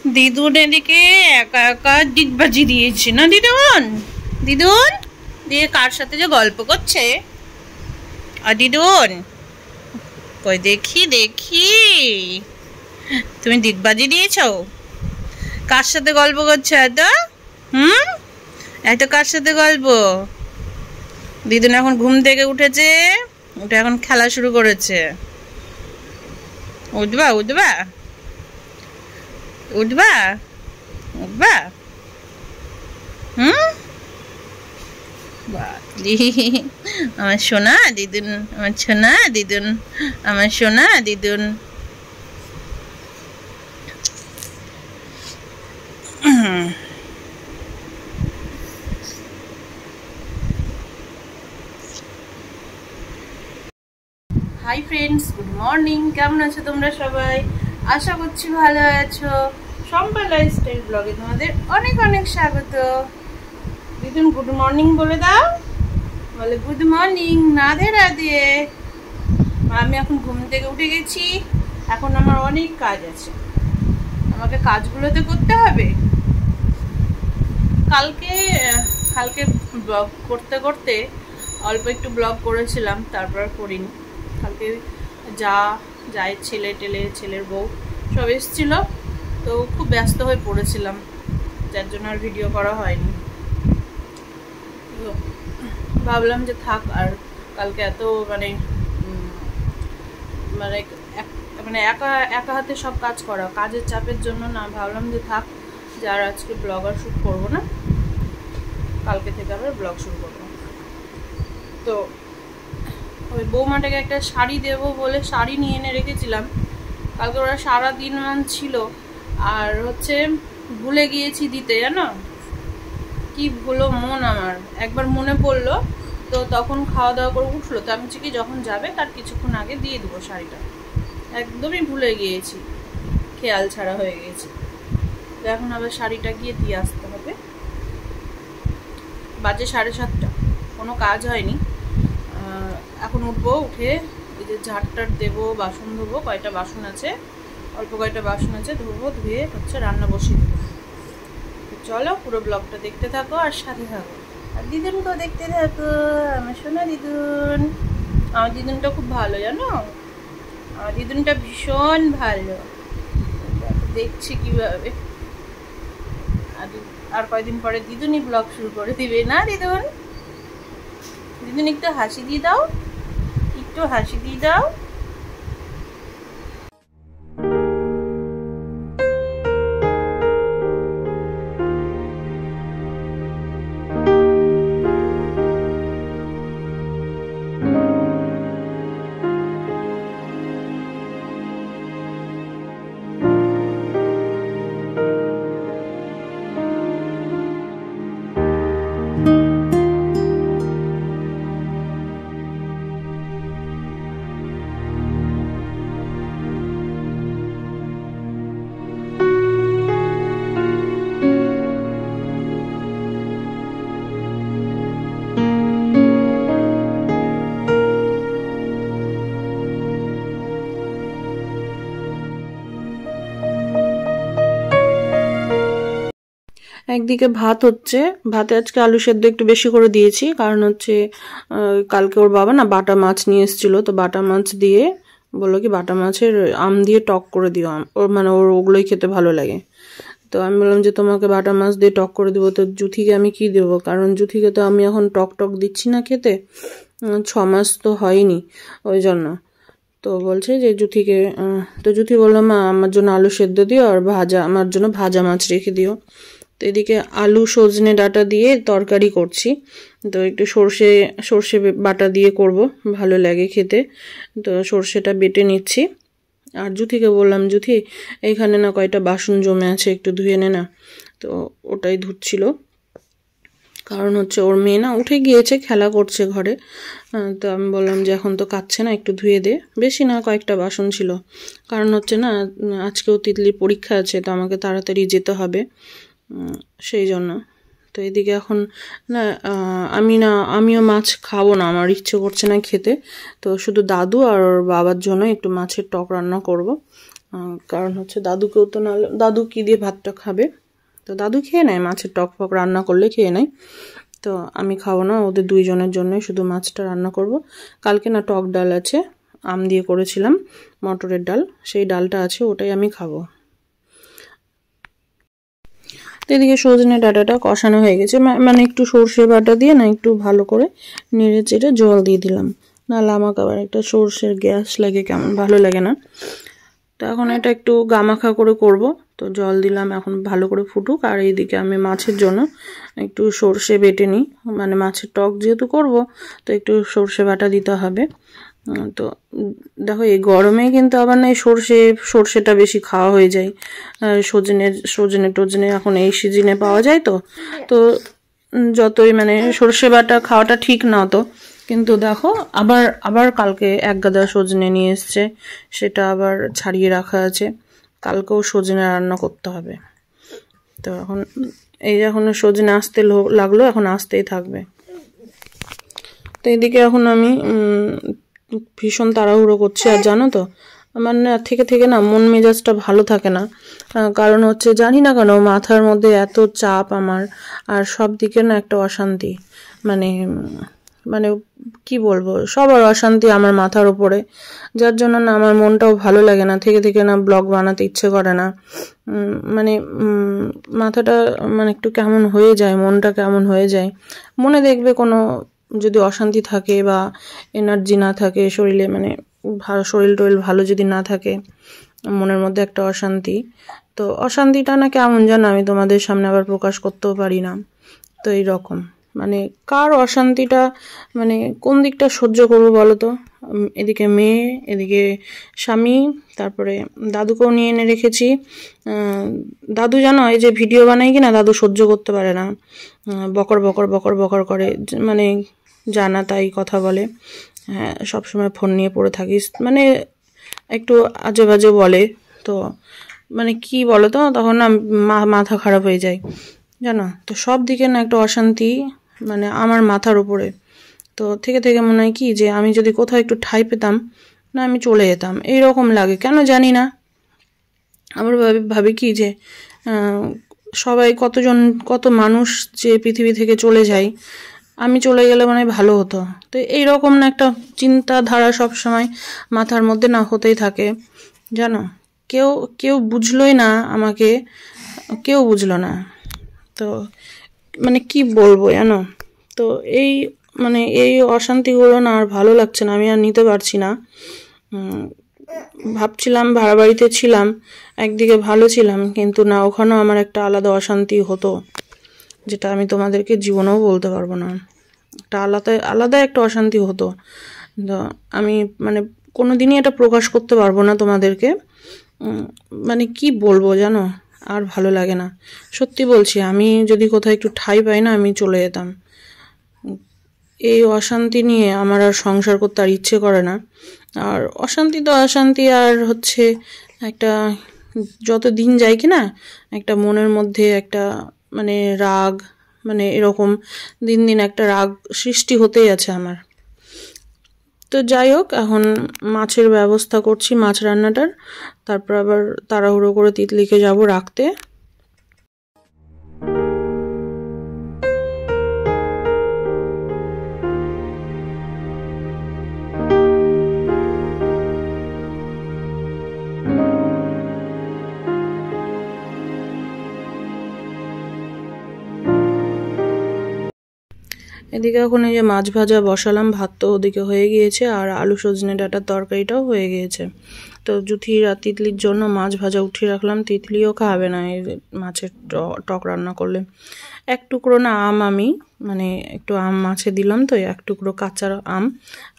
দিদুন এদিকে একা একা ডিগবাজি দিয়েছে না দিদুন? দিদুন দিয়ে কার সাথে যে গল্প করছে। আর দিদুন কই দেখি দেখি, তুমি ডিগবাজি দিয়েছো? কার সাথে গল্প করছো এত? এত কার সাথে গল্প? দিদুন এখন ঘুম থেকে উঠেছে, উঠে এখন খেলা শুরু করেছে। উঠবা উঠবা উঠবা উঠবা? আমার সোনা দিদুন, আমার সোনা দিদুন, আমার সোনা দিদুন। Hi friends, good morning. কেমন আছো তোমরা সবাই? আশা করছি ভালো আছো। শম্পা লাইফস্টাইল ব্লগে তোমাদের অনেক অনেক স্বাগত। দিদুন গুড মর্নিং বলে দাও। বলে গুড মর্নিং, রাধে রাধে। আমি এখন ঘুম থেকে উঠে গেছি, এখন আমার অনেক কাজ আছে, আমাকে কাজগুলো তো করতে হবে। কালকে ব্লগ করতে করতে অল্প একটু ব্লগ করেছিলাম, তারপর করিনি। কালকে যায় ছেলের বউ সব এসেছিল, তো খুব ব্যস্ত হয়ে পড়েছিলাম, যার জন্য আর ভিডিও করা হয়নি। ভাবলাম যে থাক, আর কালকে এত মানে একা একা হাতে সব কাজ করা, কাজের চাপের জন্য না, ভাবলাম যে থাক, যে আর আজকে ব্লগ আর শ্যুট করবো না, কালকে থেকে আবার ব্লগ শুরু করবো। তো ওই বৌমাটাকে একটা শাড়ি দেবো বলে শাড়ি নিয়ে এনে রেখেছিলাম, কালকে ওরা সারাদিন ছিল, আর ভুলে গিয়েছি দিতে, জানো কি ভুলো মন আমার। একবার মনে পড়লো, তো তখন খাওয়া দাওয়া করে উঠলো, তো আমি কি যখন যাবে তার কিছুক্ষণ আগে দিয়ে দেবো শাড়িটা, একদমই ভুলে গিয়েছি, খেয়াল ছাড়া হয়ে গেছে। তো এখন আবার শাড়িটা গিয়ে দিয়ে আসতে হবে। বাজে 7:30, কোনো কাজ হয়নি। এখন উঠবো, উঠে এই যে ঝাড়টার দেবো, বাসন ধোবো, কয়টা বাসন আছে, অল্প কয়টা বাসন আছে, ধোবো, ধুয়ে রান্না বসিয়ে দেবো। চলো পুরো ব্লগটা দেখতে থাকো আর সাথে থাকো, আর দিদুনকেও দেখতে থাকো। আমার সোনা দিদুন, আমার দিদুনটা খুব ভালো, জানো, আমার দিদুনটা ভীষণ ভালো। দেখছি কিভাবে, আর কয়দিন পরে দিদুনই ব্লগ শুরু করে দিবে না দিদুন? দিদুন একটু হাসি দিয়ে দাও, একটু হাসি দিয়ে দাও। একদিকে ভাত হচ্ছে, ভাতে আজকে আলু সেদ্ধ একটু বেশি করে দিয়েছি, কারণ কালকে ওর বাবা না বাটা মাছ নিয়ে এসেছিল, তো বাটা মাছ দিয়ে বললো কি বাটা মাছের আম দিয়ে টক করে দিও, ওর ওর ওগুলোই খেতে ভালো লাগে। তো আমি বললাম যে তোমাকে বাটা মাছ দিয়ে টক করে দেবো, তো জুথিকে আমি কি দেবো, কারণ জুথিকে তো আমি এখন টক দিচ্ছি না খেতে, 6 মাস তো হয়নি, ওই জন্য। তো বলছে যে জুথিকে, তো জুথি বললো মা আমার জন্য আলু সেদ্ধ দিও, আর আমার জন্য ভাজা মাছ রেখে দিও। তো এদিকে আলু সজনে ডাঁটা দিয়ে তরকারি করছি, তো একটু সর্ষে বাটা দিয়ে করব, ভালো লাগে খেতে, তো সর্ষেটা বেটে নিচ্ছি। আর জুথিকে বললাম জুথি এইখানে না কয়টা বাসন জমে আছে, একটু ধুয়ে নে না, তো ওটাই ধুচ্ছিল। কারণ ওর মেয়ে না উঠে গিয়েছে, খেলা করছে ঘরে, তো আমি বললাম যে এখন তো কাচ্ছে না, একটু ধুয়ে দে, বেশি না কয়েকটা বাসন ছিল, কারণ না আজকেও তিতলির পরীক্ষা আছে, তো আমাকে তাড়াতাড়ি যেতে হবে, সেই জন্য। তো এদিকে এখন না আমিও মাছ খাবো না, আমার ইচ্ছে করছে না খেতে, তো শুধু দাদু আর ওর বাবার জন্য একটু মাছের টক রান্না করব, কারণ হচ্ছে দাদুকেও তো নাহলে দাদু কি দিয়ে ভাতটা খাবে, তো দাদু খেয়ে নেয়, মাছের টক ফক রান্না করলে খেয়ে নেয়, তো আমি খাবো না, ওদের দুইজনের জন্যই শুধু মাছটা রান্না করব। কালকে না টক ডাল আছে, আম দিয়ে করেছিলাম মটরের ডাল, সেই ডালটা আছে, ওটাই আমি খাবো। তো এদিকে সজনে ডাঁটাটা কষানো হয়ে গেছে, মানে একটু সর্ষে বাটা দিয়ে না একটু ভালো করে নেড়ে চেড়ে জল দিয়ে দিলাম, নাহলে আমাকে আবার একটা সর্ষের গ্যাস লাগে, কেমন ভালো লাগে না। তো এখন এটা একটু গামাখা করে করব, তো জল দিলাম, এখন ভালো করে ফুটুক। আর এইদিকে আমি মাছের জন্য একটু সর্ষে বেটে নিই, মানে মাছের টক যেহেতু করব তো একটু সর্ষে বাটা দিতে হবে। তো দেখো এই গরমে কিন্তু আবার না সর্ষেটা বেশি খাওয়া হয়ে যায়, সজনে টজনে এখন এই সিজনে পাওয়া যায়, তো তো যতই মানে সর্ষে বাটা খাওয়াটা ঠিক না, তো কিন্তু দেখো আবার আবার কালকে এক গাদা সজনে নিয়ে এসছে, সেটা আবার ছাড়িয়ে রাখা আছে, কালকেও সজনে রান্না করতে হবে। তো এখন এই এখন সজনে আসতে লাগলো, এখন আসতেই থাকবে। তো এদিকে এখন আমি ভীষণ তাড়াহুড়ো করছি, আর জানো তো আমার না থেকে থেকে না মন মেজাজটা ভালো থাকে না, কারণ হচ্ছে জানি না কেন মাথার মধ্যে এত চাপ আমার, আর সব দিকে না একটা অশান্তি, মানে মানে কি বলবো, সবার অশান্তি আমার মাথার উপরে, যার জন্য না আমার মনটাও ভালো লাগে না, থেকে থেকে না ব্লগ বানাতে ইচ্ছে করে না, মানে মাথাটা মানে একটু কেমন হয়ে যায়, মনটা কেমন হয়ে যায়, মনে দেখবে কোনো যদি অশান্তি থাকে বা এনার্জি না থাকে শরীরে, মানে ভালো শরীর টরিল ভালো যদি না থাকে, মনের মধ্যে একটা অশান্তি, তো অশান্তিটা না কেমন জানো আমি তোমাদের সামনে আবার প্রকাশ করতেও পারি না। তো এইরকম মানে কার অশান্তিটা মানে কোন দিকটা সহ্য করবো বলো তো, এদিকে মেয়ে, এদিকে স্বামী, তারপরে দাদুকেও নিয়ে এনে রেখেছি। দাদু জানো এই যে ভিডিও বানাই কিনা দাদু সহ্য করতে পারে না, বকর বকর বকর বকর করে, মানে জানা তাই কথা বলে, হ্যাঁ সবসময় ফোন নিয়ে পড়ে থাকিস, মানে একটু আজে বাজে বলে, তো মানে কি বলো তো তখন না মাথা খারাপ হয়ে যায় জানো। তো সব দিকে না একটা অশান্তি মানে আমার মাথার উপরে, তো থেকে থেকে মনে হয় কি যে আমি যদি কোথাও একটু ঠাঁই পেতাম না আমি চলে যেতাম, এইরকম লাগে কেন জানি না। আবার ভাবি কি যে সবাই কত মানুষ যে পৃথিবী থেকে চলে যায়, আমি চলে গেলে মানে ভালো হতো, তো এইরকম না একটা চিন্তাধারা সবসময় মাথার মধ্যে না হতেই থাকে জানো। কেউ কেউ বুঝলোই না আমাকে, কেউ বুঝলো না, তো মানে কি বলবো জানো। তো এই মানে এই অশান্তিগুলো না আর ভালো লাগছে না, আমি আর নিতে পারছি না। ভাবছিলাম ভাড়া বাড়িতে ছিলাম, একদিকে ভালো ছিলাম, কিন্তু না ওখানেও আমার একটা আলাদা অশান্তি হতো, যেটা আমি তোমাদেরকে জীবনেও বলতে পারবো না, একটা আলাদা আলাদা একটা অশান্তি হতো, তো আমি মানে কোনো দিনই এটা প্রকাশ করতে পারবো না তোমাদেরকে, মানে কি বলবো জানো, আর ভালো লাগে না, সত্যি বলছি, আমি যদি কোথাও একটু ঠাঁই পাই না আমি চলে যেতাম। এই অশান্তি নিয়ে আমার আর সংসার করতে আর ইচ্ছে করে না, আর অশান্তি তো অশান্তি, আর হচ্ছে একটা যত দিন যায় কি না একটা মনের মধ্যে একটা মানে রাগ, মানে এরকম দিন দিন একটা রাগ সৃষ্টি হতেই আছে আমার। তো যাই হোক এখন মাছের ব্যবস্থা করছি, মাছ রান্নাটার, তারপর আবার তাড়াহুড়ো করে তিতলিকে যাব রাখতে। এদিকে এখন এই যে মাছ ভাজা বসালাম, ভাত তো ওদিকে হয়ে গিয়েছে, আর আলু সজনে ডাঁটার তরকারিটাও হয়ে গিয়েছে। তো জুথির আর তিতলির জন্য মাছ ভাজা উঠিয়ে রাখলাম, তিতলিও খাবে না এই মাছের টক রান্না করলে। এক টুকরো না আম আমি মানে একটু আম মাছে দিলাম, তো এক টুকরো কাঁচা আম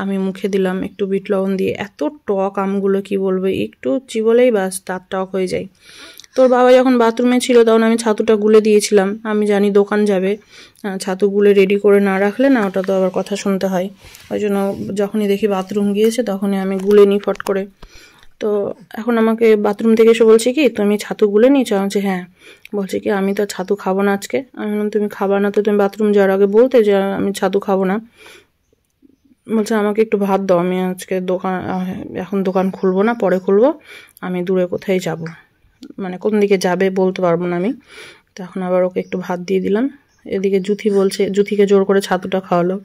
আমি মুখে দিলাম একটু বিট লবণ দিয়ে, এত টক আমগুলো কি বলবো, একটু চিবলেই বাস দাঁত টক হয়ে যায়। তোর বাবা যখন বাথরুমে ছিল তখন আমি ছাতুটা গুলে দিয়েছিলাম, আমি জানি দোকান যাবে, ছাতু গুলে রেডি করে না রাখলে না ওটা তো আবার কথা শুনতে হয়, ওই জন্য যখনই দেখি বাথরুম গিয়েছে তখনই আমি গুলে নিই ফট করে। তো এখন আমাকে বাথরুম থেকে এসে বলছে কি তুমি ছাতু গুলে নিয়েছো, আমি বলছি হ্যাঁ, বলছে কি আমি তো ছাতু খাবো না আজকে, আমি বললাম তুমি খাবা না তো তুমি বাথরুম যাওয়ার আগে বলতে যে আমি ছাতু খাবো না, বলছে আমাকে একটু ভাত দাও, আমি আজকে এখন দোকান খুলবো না, পরে খুলবো, আমি দূরে কোথায় যাব, মানে কোন দিকে যাবে বলতে পারবো না আমি। তো এখন আবার ওকে একটু ভাত দিয়ে দিলাম। এদিকে জুথি বলছে, জুথিকে জোর করে ছাতুটা খাওয়ালো।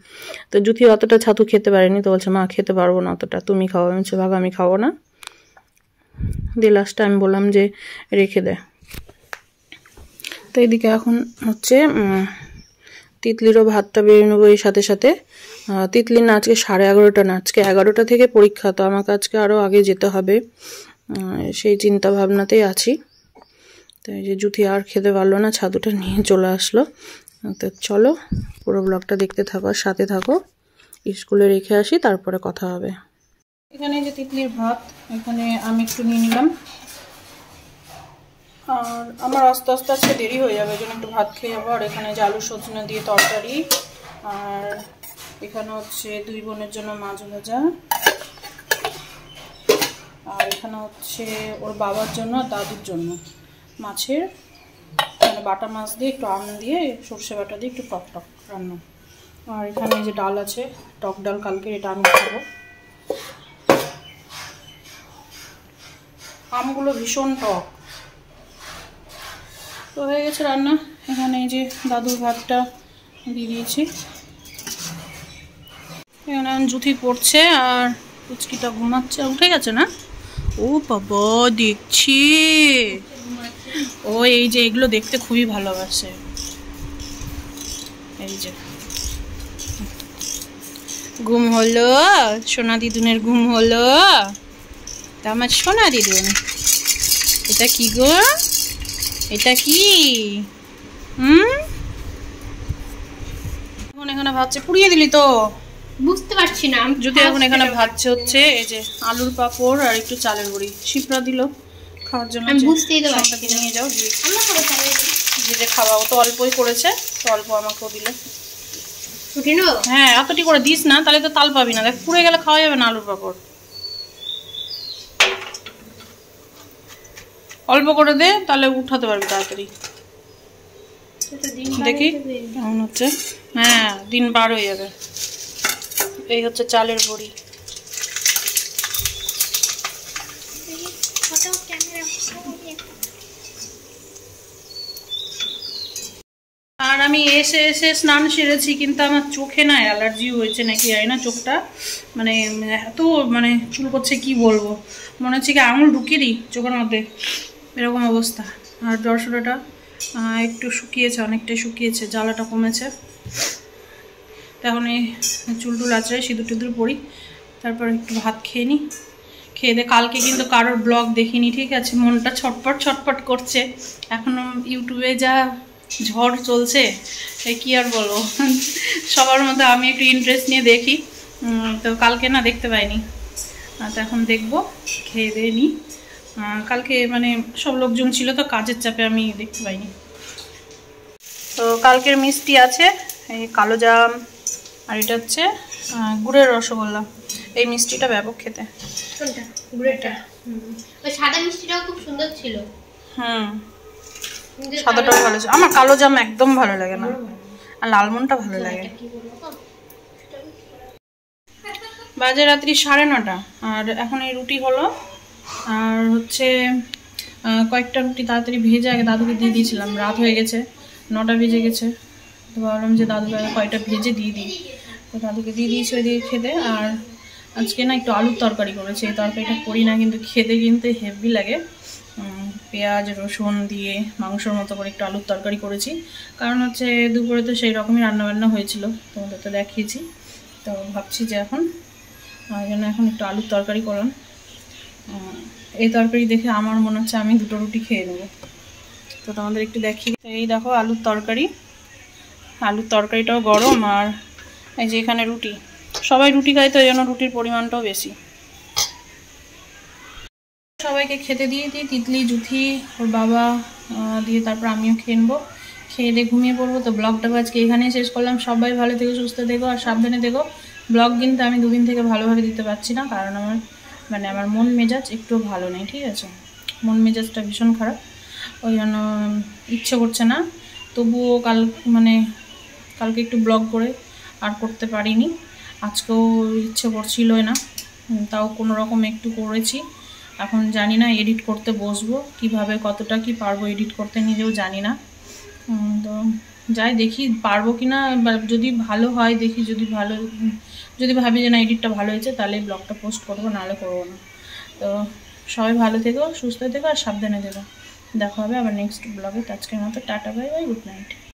তো জুথি অতটা ছাতু খেতে পারেনি, তো বলছে মা খেতে পারবো না অতটা, তুমি খাও। আমি বলছি ভাগ আমি খাবো না। দিয়ে লাস্টে আমি বললাম যে রেখে দে। তো এদিকে এখন হচ্ছে তিতলিরও ভাতটা বেরিয়ে নেবো এই সাথে সাথে। তিতলির না আজকে 11:30 না, আজকে 11টা থেকে পরীক্ষা, তো আমাকে আজকে আরও আগে যেতে হবে, সেই চিন্তা ভাবনাতেই আছি। তো এই যে জুথি আর খেতে পারলো না, ছাতুটা নিয়ে চলে আসলো। তো চলো পুরো ব্লগটা দেখতে থাকো, সাথে থাকো। স্কুলে রেখে আসি, তারপরে কথা হবে। এখানে যে তিতলির ভাত, এখানে আমি একটু নিয়ে নিলাম। আর আমার আস্তে আস্তে আজকে দেরি হয়ে যাবে, জন্য একটু ভাত খেয়ে যাবো। আর এখানে যে আলু সজনে দিয়ে তরকারি, আর এখানে হচ্ছে 2 বোনের জন্য মাছ ভাজা, আর এখানে হচ্ছে ওর বাবার জন্য দাদুর জন্য মাছের মানে বাটা মাছ দিয়ে একটু আম দিয়ে সর্ষে বাটা দিয়ে একটু টক টক রান্না। আর এখানে যে ডাল আছে, টক ডাল কালকে, এটা আমি খাবো। আমগুলো ভীষণ টক। তো হয়ে গেছে রান্না। এখানে এই যে দাদুর ভাতটা দিয়ে দিয়েছি। এখানে জুথি পড়ছে আর পুচকিটা ঘুমাচ্ছে। উঠে গেছে না? ও বাবা, দেখছি ও এই যে এগুলো দেখতে খুবই ভালোবাসে। এই যে ঘুম হলো, সোনা দিদুনের ঘুম হলো। তা আমার সোনা দিদুন, এটা কি গো? এটা কি? এখন এখানে ভাবছে, পুড়িয়ে দিলি তো? বুঝতে পারছি না। যদি এখন এখানে ভাবছে হচ্ছে এই যে আলুর পাঁপড় আর একটু চালের বড়ি। শিপ্রা দিল খাওয়ার জন্য। আমি বুঝতেই তো পারছি। নিয়ে যাও, আমরা খাবো তাহলে। যে খাওয়াও তো অল্পই করেছে, তো অল্প আমাকেও দিল। উঠে নেবো? হ্যাঁ, এতটি করে দিস না, তাহলে তো তাল পাবি না। দেখ পুড়ে গেলে খাওয়া যাবে না আলুর পাঁপড়। অল্প করে দে, তাহলে উঠাতে পারবি তাড়াতাড়ি। দেখি কেমন হচ্ছে। হ্যাঁ, দিন পার হয়ে যাবে। এই হচ্ছে চালের বড়ি। আর আমি এসে এসে স্নান সেরেছি, কিন্তু আমার চোখে না অ্যালার্জি হয়েছে নাকি জানি না। চোখটা মানে এত মানে চুল করছে, কি বলবো, মনে হচ্ছে কি আঙুল ঢুকিয়ে দিই চোখের মধ্যে, এরকম অবস্থা। আর জ্বরটা একটু শুকিয়েছে, অনেকটাই শুকিয়েছে, জ্বালাটা কমেছে। এখন এই চুল টুল আঁচড়াই সিঁদুর টিঁদুর পরি, তারপর একটু ভাত খেয়ে নিই। খেয়ে দে। কালকে কিন্তু কারোর ব্লগ দেখিনি, ঠিক আছে? মনটা ছটপট ছটপট করছে। এখনো ইউটিউবে যা ঝড় চলছে, কি আর বলবো। সবার মধ্যে আমি একটু ইন্টারেস্ট নিয়ে দেখি, তো কালকে না দেখতে পাইনি। তো এখন দেখবো, খেয়ে দিয়ে নিই। কালকে মানে সব লোকজন ছিল, তো কাজের চাপে আমি দেখতে পাইনি। তো কালকের মিষ্টি আছে এই কালো জাম, আর এটা হচ্ছে গুড়ের রসগোল্লা। এই মিষ্টিটা ব্যাপক খেতে। কোনটা? গুড়েরটা? ওই সাদা মিষ্টিটাও খুব সুন্দর ছিল। সাদাটাও ভালো ছিল। আমার কালো জাম একদম ভালো লাগে না, আর লালমনটা ভালো লাগে। বাজে রাত্রি 9:30, আর এখন এই রুটি হলো। আর হচ্ছে কয়েকটা রুটি তাড়াতাড়ি ভেজে আগে দাদুকে দিয়ে দিয়েছিলাম, রাত হয়ে গেছে, 9টা বেজে গেছে। তো ভাবলাম যে দাদুকে কয়েকটা ভেজে দিয়ে দিই, তো দাদুকে দিয়ে দিয়েছি ওইদিকে খেতে। আর আজকে না একটু আলুর তরকারি করেছে। এই তরকারিটা করি না, কিন্তু খেতে কিন্তু হেভি লাগে। পেঁয়াজ রসুন দিয়ে মাংসর মতো করে একটু আলুর তরকারি করেছি, কারণ হচ্ছে দুপুরে তো সেই রকমই রান্নাবান্না হয়েছিল, তোমাদের তো দেখিয়েছি। তো ভাবছি যে এখন জন্য এখন একটু আলুর তরকারি করলাম। এই তরকারি দেখে আমার মনে হচ্ছে আমি 2টো রুটি খেয়ে নেবো। তো তোমাদের একটু দেখি। এই দেখো আলুর তরকারি, আলুর তরকারিটাও গরম। আর এই যে এখানে রুটি, সবাই রুটি খায়, তো এই জন্য রুটির পরিমাণটাও বেশি। সবাইকে খেতে দিয়ে দিই, তিতলি জুথি ওর বাবা দিয়ে, তারপর আমিও খেয়ে নেবো। খেয়ে দিয়ে ঘুমিয়ে পড়বো। তো ব্লগটা আজকে এখানেই শেষ করলাম। সবাই ভালো থেকো, সুস্থ থেকো, আর সাবধানে থেকো। ব্লগ কিন্তু আমি 2 দিন থেকে ভালোভাবে দিতে পারছি না, কারণ আমার মন মেজাজ একটু ভালো নেই, ঠিক আছে? মন মেজাজটা ভীষণ খারাপ, ওই জন্য ইচ্ছে করছে না। তবুও কালকে একটু ব্লগ করে আর করতে পারিনি। আজকেও ইচ্ছে করছিলই না, তাও কোনো রকম একটু করেছি। এখন জানি না এডিট করতে বসবো কিভাবে, কতটা কি পারবো এডিট করতে নিজেও জানি না। তো যাই দেখি পারবো কি না, যদি ভালো হয় দেখি, যদি ভাবি যে না এডিটটা ভালো হয়েছে তাহলে ব্লগটা পোস্ট করবো, নাহলে করবো না। তো সবাই ভালো থেকো, সুস্থ থেকো আর সাবধানে থেকো। দেখা হবে আবার নেক্সট ব্লগে। আজকের মতো tata, bye bye, good night.